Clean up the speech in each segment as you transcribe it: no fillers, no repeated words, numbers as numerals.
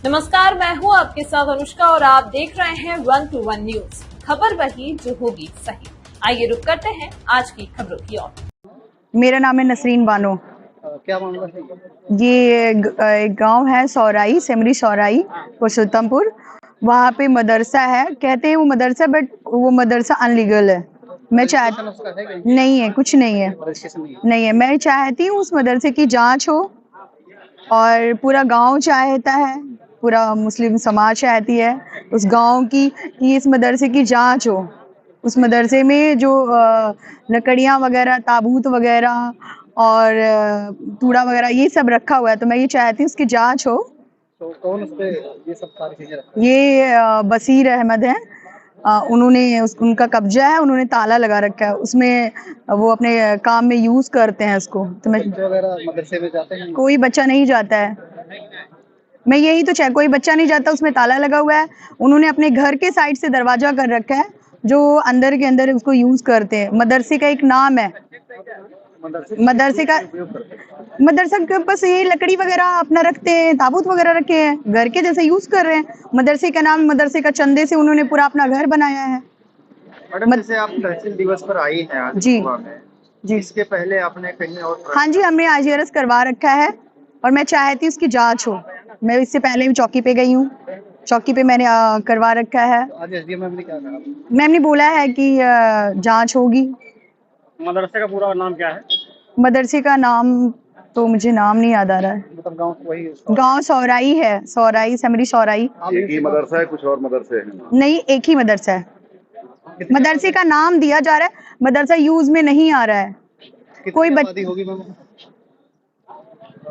नमस्कार, मैं हूं आपके साथ अनुष्का और आप देख रहे हैं 1 to 1 न्यूज। खबर वही जो होगी सही। आइए रुक करते हैं आज की खबरों की ओर। मेरा नाम है नसरीन बानो। क्या मामला है? ये एक गांव है सौराई, सेमरी सौराई, पुरुषोत्तमपुर। वहाँ पे मदरसा है, कहते हैं वो मदरसा, बट वो मदरसा अनलीगल है। मैं चाहती नहीं है, कुछ नहीं है, नहीं है। मैं चाहती हूँ उस मदरसे की जांच हो, और पूरा गांव चाहता है, पूरा मुस्लिम समाज चाहती है उस गांव की कि इस मदरसे की जांच हो। उस मदरसे में जो लकड़ियां वगैरह, ताबूत वगैरह और कूड़ा वगैरह ये सब रखा हुआ है, तो मैं ये चाहती हूँ उसकी जांच हो। तो कौन उस पे ये सब सारी चीजें रखते हैं? ये बसीर अहमद है, उन्होंने उनका कब्जा है, उन्होंने ताला लगा रखा है उसमें, वो अपने काम में यूज करते हैं उसको। तो मैं, बच्चे वगैरह मदरसे में जाते हैं? कोई बच्चा नहीं जाता है। मैं यही तो कोई बच्चा नहीं जाता, उसमें ताला लगा हुआ है। उन्होंने अपने घर के साइड से दरवाजा कर रखा है, जो अंदर के अंदर उसको यूज करते हैं। मदरसे का एक नाम है, मदरसे का मदरसा के बस ये लकड़ी वगैरह अपना रखते हैं, ताबूत वगैरह रखे हैं, घर के जैसे यूज कर रहे हैं। मदरसे का नाम, मदरसे का चंदे से उन्होंने पूरा अपना घर बनाया है। मैडम, जैसे आप तहसील दिवस पर आई हैं आज जी में, जी, इसके पहले आपने कहीं और? हाँ जी, हमने IGRS करवा रखा है और मैं चाहती हूँ उसकी जांच हो। मैं इससे पहले भी चौकी पे गई हूँ, चौकी पे मैंने करवा रखा है। आज SDM मैम ने क्या कहा? मैम ने बोला है कि जांच होगी। मदरसे का पूरा नाम क्या है? मदरसे का नाम तो मुझे नाम नहीं याद आ रहा है। मतलब गांव वही गांव सौराई है, सौराई, सेमरी सौराई। एक ही मदरसा है, कुछ और मदरसे हैं? नहीं, एक ही मदरसा है। मदरसे का नाम दिया जा रहा है, मदरसा यूज में नहीं आ रहा है। कोई आबादी होगी मैम?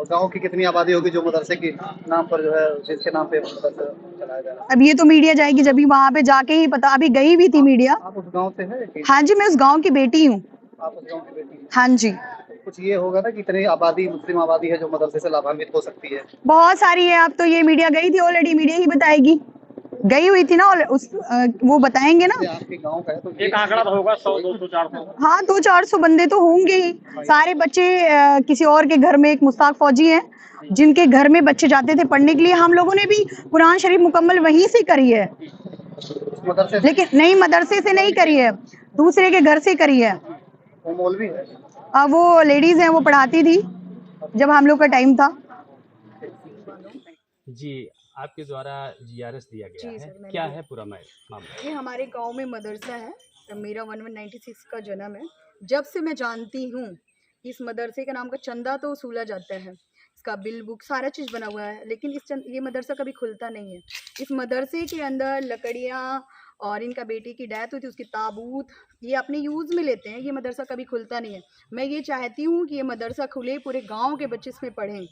गांव की कितनी आबादी होगी जो मदरसे के नाम पर जो है, जिसके नाम पे मदरसा चलाया जा रहा है? अब ये तो मीडिया जाएगी, जब भी वहां पे जाके ही पता। अभी गई भी थी मीडिया। आप उस गांव से हैं कि? हाँ जी, मैं उस गांव की बेटी हूँ। आप उस गांव की बेटी हैं? हाँ जी, कुछ ये होगा ना कि इतनी आबादी, मुस्लिम आबादी है जो मदरसे से लाभान्वित हो सकती है। बहुत सारी है। अब तो ये मीडिया गई थी ऑलरेडी, मीडिया ही बताएगी। गई हुई थी ना वो बताएंगे ना। आपके गांव का है तो एक आंकड़ा तो होगा 100, 200, 400। हाँ, 200-400 बंदे तो होंगे ही। सारे बच्चे किसी और के घर में, एक मुस्ताक फौजी हैं जिनके घर में बच्चे जाते थे पढ़ने के लिए। हम लोगों ने भी कुरान शरीफ मुकम्मल वहीं से करी है, मदरसे लेकिन नहीं, मदरसे से नहीं करी है, दूसरे के घर से करी है। वो मौलवी है? वो लेडीज हैं, वो पढ़ाती थी जब हम लोग का टाइम था। जी, आपके द्वारा GRS दिया गया है, क्या है पूरा मामला? ये हमारे गांव में मदरसा है, मेरा 1196 का जन्म है। जब से मैं जानती हूँ, इस मदरसे का नाम का चंदा तो वसूला जाता है, इसका बिल बुक सारा चीज़ बना हुआ है, लेकिन ये मदरसा कभी खुलता नहीं है। इस मदरसे के अंदर लकड़ियाँ, और इनका बेटी की डेथ हुई थी, उसकी ताबूत ये अपने यूज़ में लेते हैं। ये मदरसा कभी खुलता नहीं है। मैं ये चाहती हूँ कि ये मदरसा खुले, पूरे गाँव के बच्चे इसमें पढ़ें।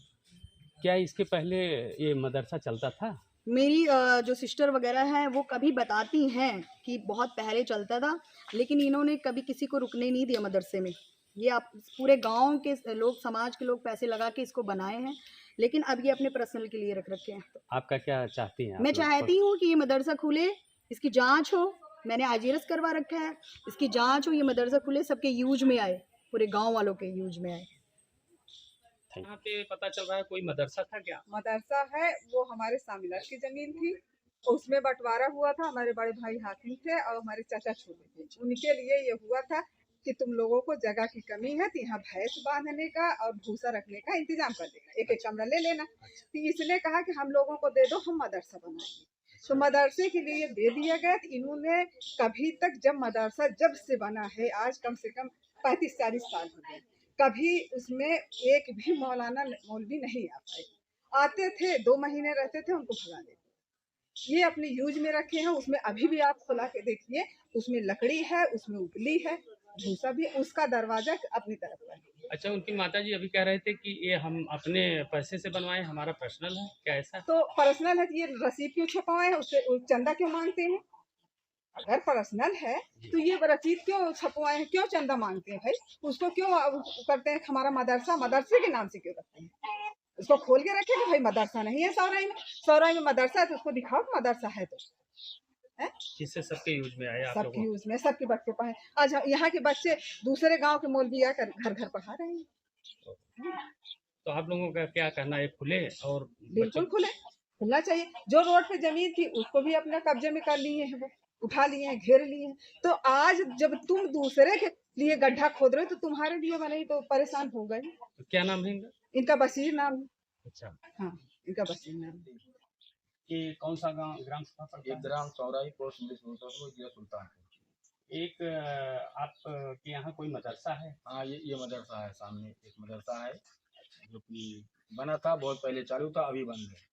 क्या इसके पहले ये मदरसा चलता था? मेरी जो सिस्टर वगैरह हैं वो कभी बताती हैं कि बहुत पहले चलता था, लेकिन इन्होंने कभी किसी को रुकने नहीं दिया मदरसे में। ये आप पूरे गांव के लोग, समाज के लोग पैसे लगा के इसको बनाए हैं, लेकिन अब ये अपने पर्सनल के लिए रख रखे हैं। आपका क्या चाहती हैं? मैं चाहती हूँ कि ये मदरसा खुले, इसकी जांच हो। मैंने IGRS करवा रखा है, इसकी जांच हो, ये मदरसा खुले, सबके यूज में आए, पूरे गाँव वालों के यूज में आए। यहाँ पे पता चल रहा है कोई मदरसा था क्या? मदरसा है, वो हमारे सामिलर की जमीन थी, उसमें बंटवारा हुआ था। हमारे बड़े भाई हाकिम थे और हमारे चाचा छोटे थे, उनके लिए ये हुआ था कि तुम लोगों को जगह की कमी है तो यहाँ भैंस बांधने का और भूसा रखने का इंतजाम कर देगा, एक एक कमरा ले लेना। तो इसने कहा कि हम लोगों को दे दो, हम मदरसा बनाएंगे। तो मदरसे के लिए दे दिया गया। तो इन्होंने कभी तक, जब मदरसा जब से बना है, आज कम से कम 35-40 साल हो गए, कभी उसमें एक भी मौलवी नहीं आ पाए। आते थे, 2 महीने रहते थे, उनको भगा देते। ये अपने यूज में रखे हैं। उसमें अभी भी आप खुला के देखिए, उसमें लकड़ी है, उसमें उबली है, भूसा भी, उसका दरवाजा अपनी तरफ का है। अच्छा, उनकी माता जी अभी कह रहे थे कि ये हम अपने पैसे से बनवाए, हमारा पर्सनल है, क्या ऐसा? तो पर्सनल है तो ये रसीद क्यों छपवाए, उससे चंदा क्यों मांगते हैं? अगर पर्सनल है तो ये रसीद क्यों छपवाए हैं, क्यों चंदा मांगते हैं भाई? उसको क्यों करते हैं हमारा मदरसा मदरसे के नाम से क्यों रखते हैं? उसको खोल के रखे कि भाई मदरसा नहीं है सौराई में, सौराई में मदरसा है तो उसको दिखाओ मदरसा है तो है। जिससे सबके यूज में आया, आप सबके लोगों यूज में, सबके बच्चे पढ़े। आज यहाँ के बच्चे दूसरे गांव के मौलवी आकर घर घर पढ़ा रहे हैं। तो आप लोगों का क्या कहना है, खुले और बिल्कुल खुले, खुलना चाहिए। जो रोड पे जमीन थी उसको भी अपने कब्जे में कर लिए हैं, वो उठा लिए हैं, घेर लिए हैं। तो आज जब तुम दूसरे के लिए गड्ढा खोद रहे हो तो तुम्हारे लिए बने तो परेशान हो गए। तो क्या नाम है इनका? इनका बशीर नाम है। अच्छा, हाँ, इनका बशीर नाम है। ये कौन सा गांव ग्राम सभा पड़ता है? ग्राम सौराई पोस्ट जिला सुल्तानपुर। एक आप के यहाँ कोई मदरसा है? हाँ, ये मदरसा है, सामने एक मदरसा है जो कि बना था, बहुत पहले चालू था, अभी बंद है।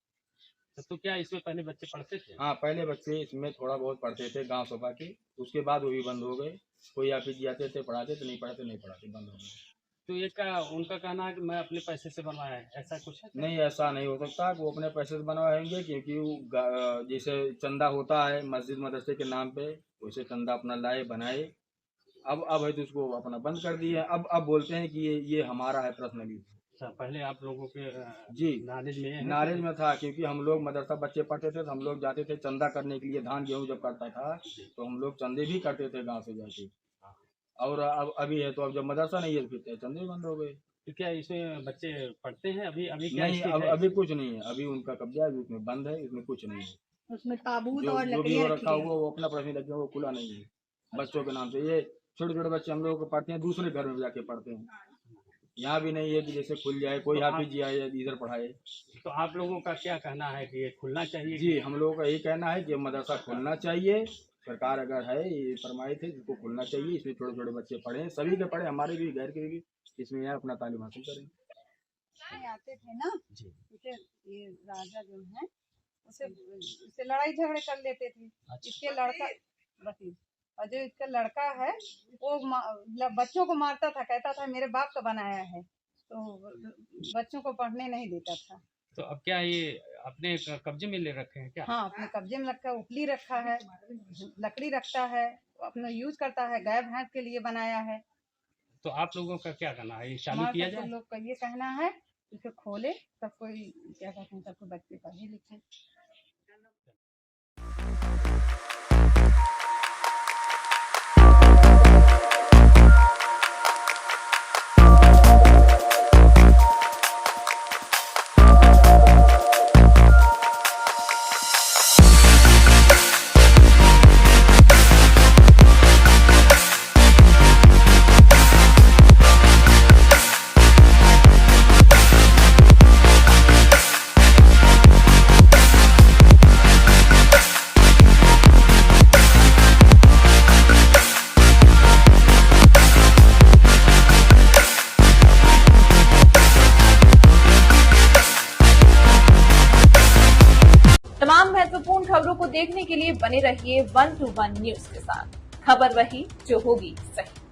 तो क्या इसमें पहले बच्चे पढ़ते थे? हाँ, पहले बच्चे इसमें थोड़ा बहुत पढ़ते थे गांव सभा के, उसके बाद वो भी बंद हो गए। कोई हाफिज जाते थे, पढ़ाते थे, नहीं पढ़ाते, बंद हो गए। तो ये का उनका कहना है कि मैं अपने पैसे से बनवाया है, ऐसा कुछ है? नहीं, ऐसा नहीं हो सकता। वो अपने पैसे से बनवाएंगे, क्योंकि वो जैसे चंदा होता है मस्जिद मदरसे के नाम पे, वैसे चंदा अपना लाए बनाए। अब है तो उसको अपना बंद कर दिए। अब बोलते हैं कि ये हमारा है पर्सनली। अच्छा, पहले आप लोगों के जी नॉलेज में है? नॉलेज में था, क्योंकि हम लोग मदरसा बच्चे पढ़ते थे तो हम लोग जाते थे चंदा करने के लिए। धान गेहूँ जब करता था तो हम लोग चंदे भी करते थे गांव से जाके। और अब अभी है तो अब जब मदरसा नहीं है फिर चंदे बंद हो गए। तो क्या इसमें बच्चे पढ़ते हैं अभी? क्या नहीं, स्थिति अब है? अभी कुछ नहीं है। अभी उनका कब्जा है, उसमें बंद है, इसमें कुछ नहीं है। उसमें ताबूत जो और जो भी लकड़ियाँ वो रखी रखा गई। हुआ वो अपना पर्सनल रखे, वो खुला नहीं है बच्चों के नाम से। ये छोटे छोटे बच्चे हम लोग को पढ़ते हैं, दूसरे घर में जाके पढ़ते हैं। यहाँ भी नहीं है कि जैसे खुल जाए, कोई हाफिज जी आए इधर पढ़ाए। तो आप लोगों का क्या कहना है कि ये खुलना चाहिए? जी, हम लोगों का यही कहना है कि मदरसा खुलना चाहिए। सरकार अगर है ये फरमाइश है, इसको खुलना चाहिए। इसमें छोटे छोटे बच्चे पढ़ें, सभी के पढ़े, हमारे भी गैर के भी इसमें यहाँ अपना तालीम हासिल करें। आते थे ना, जी। उसे ये राजा जो है उसे लड़ाई झगड़े कर लेते थे। इसके लड़का बशीर, और जो इसका लड़का है वो बच्चों को मारता था, कहता था मेरे बाप का बनाया है, तो बच्चों को पढ़ने नहीं देता था। तो अब क्या ये अपने कब्जे में ले रखे हैं क्या? हाँ, अपने कब्जे में रखा है, उपली रखा है, लकड़ी रखता है, अपना यूज करता है, गाय भैंस के लिए बनाया है। तो आप लोगों का क्या कहना है, ये चालू हमारे किया सब जाए? लोग का ये कहना है इसे खोले, सब कोई क्या कहते हैं, सबको बच्चे पढ़े लिखे। तमाम महत्वपूर्ण खबरों को देखने के लिए बने रहिए 1 to 1 न्यूज के साथ। खबर वही जो होगी सही।